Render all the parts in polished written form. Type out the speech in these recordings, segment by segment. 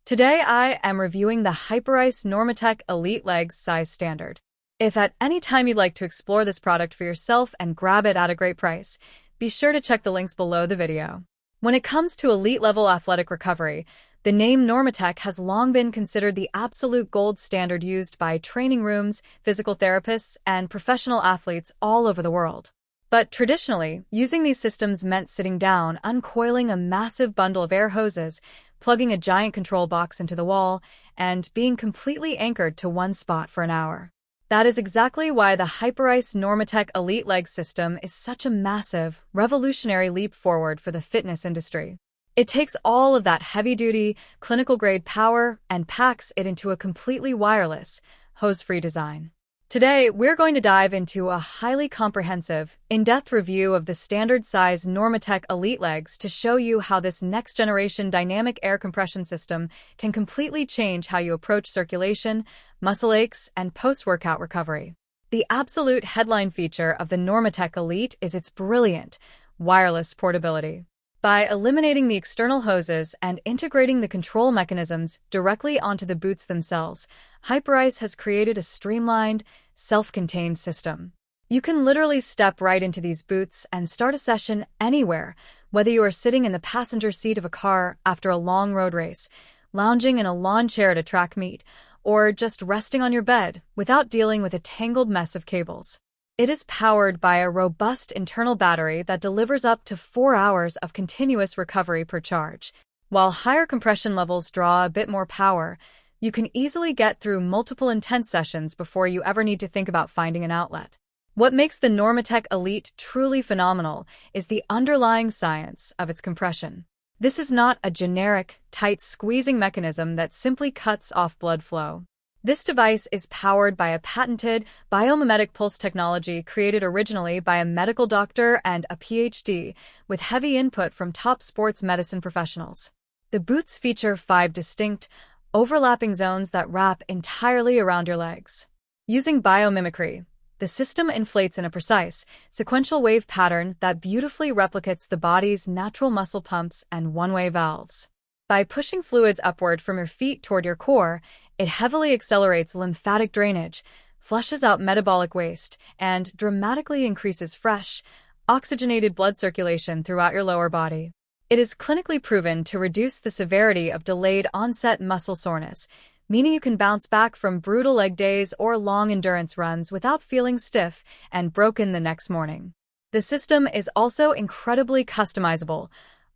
Today I am reviewing the Hyperice Normatec Elite Legs size standard. If at any time you'd like to explore this product for yourself and grab it at a great price, be sure to check the links below the video. When it comes to elite-level athletic recovery, the name Normatec has long been considered the absolute gold standard used by training rooms, physical therapists, and professional athletes all over the world. But traditionally, using these systems meant sitting down, uncoiling a massive bundle of air hoses, plugging a giant control box into the wall, and being completely anchored to one spot for an hour. That is exactly why the Hyperice Normatec Elite Leg system is such a massive, revolutionary leap forward for the fitness industry. It takes all of that heavy-duty, clinical-grade power and packs it into a completely wireless, hose-free design. Today, we're going to dive into a highly comprehensive, in-depth review of the standard-size Normatec Elite Legs to show you how this next-generation dynamic air compression system can completely change how you approach circulation, muscle aches, and post-workout recovery. The absolute headline feature of the Normatec Elite is its brilliant, wireless portability. By eliminating the external hoses and integrating the control mechanisms directly onto the boots themselves, Hyperice has created a streamlined, self-contained system. You can literally step right into these boots and start a session anywhere, whether you are sitting in the passenger seat of a car after a long road race, lounging in a lawn chair at a track meet, or just resting on your bed without dealing with a tangled mess of cables. It is powered by a robust internal battery that delivers up to 4 hours of continuous recovery per charge. While higher compression levels draw a bit more power, you can easily get through multiple intense sessions before you ever need to think about finding an outlet. What makes the Normatec Elite truly phenomenal is the underlying science of its compression. This is not a generic, tight squeezing mechanism that simply cuts off blood flow. This device is powered by a patented biomimetic pulse technology created originally by a medical doctor and a PhD, with heavy input from top sports medicine professionals. The boots feature 5 distinct, overlapping zones that wrap entirely around your legs. Using biomimicry, the system inflates in a precise, sequential wave pattern that beautifully replicates the body's natural muscle pumps and one-way valves. By pushing fluids upward from your feet toward your core, it heavily accelerates lymphatic drainage, flushes out metabolic waste, and dramatically increases fresh, oxygenated blood circulation throughout your lower body. It is clinically proven to reduce the severity of delayed onset muscle soreness, meaning you can bounce back from brutal leg days or long endurance runs without feeling stiff and broken the next morning. The system is also incredibly customizable,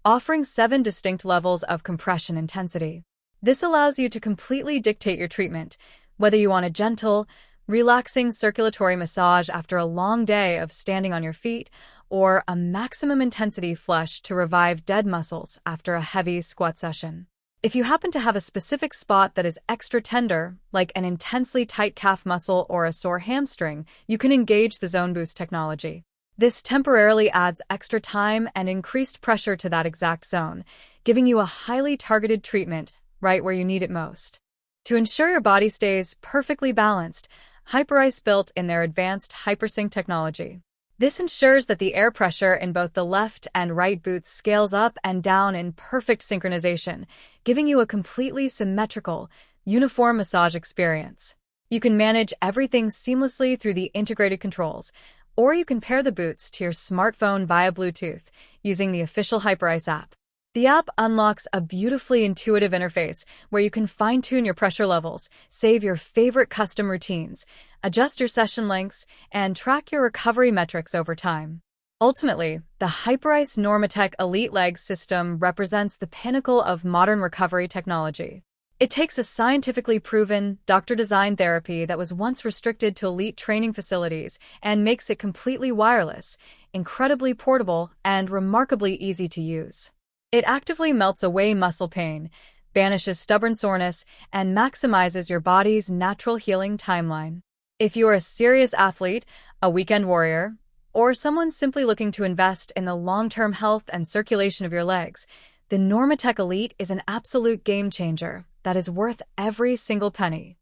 offering 7 distinct levels of compression intensity. This allows you to completely dictate your treatment, whether you want a gentle, relaxing circulatory massage after a long day of standing on your feet, or a maximum intensity flush to revive dead muscles after a heavy squat session. If you happen to have a specific spot that is extra tender, like an intensely tight calf muscle or a sore hamstring, you can engage the Zone Boost technology. This temporarily adds extra time and increased pressure to that exact zone, giving you a highly targeted treatment right where you need it most. To ensure your body stays perfectly balanced, Hyperice built in their advanced HyperSync technology. This ensures that the air pressure in both the left and right boots scales up and down in perfect synchronization, giving you a completely symmetrical, uniform massage experience. You can manage everything seamlessly through the integrated controls, or you can pair the boots to your smartphone via Bluetooth using the official Hyperice app. The app unlocks a beautifully intuitive interface where you can fine-tune your pressure levels, save your favorite custom routines, adjust your session lengths, and track your recovery metrics over time. Ultimately, the Hyperice Normatec Elite Legs system represents the pinnacle of modern recovery technology. It takes a scientifically proven, doctor-designed therapy that was once restricted to elite training facilities and makes it completely wireless, incredibly portable, and remarkably easy to use. It actively melts away muscle pain, banishes stubborn soreness, and maximizes your body's natural healing timeline. If you are a serious athlete, a weekend warrior, or someone simply looking to invest in the long-term health and circulation of your legs, the Normatec Elite is an absolute game changer that is worth every single penny.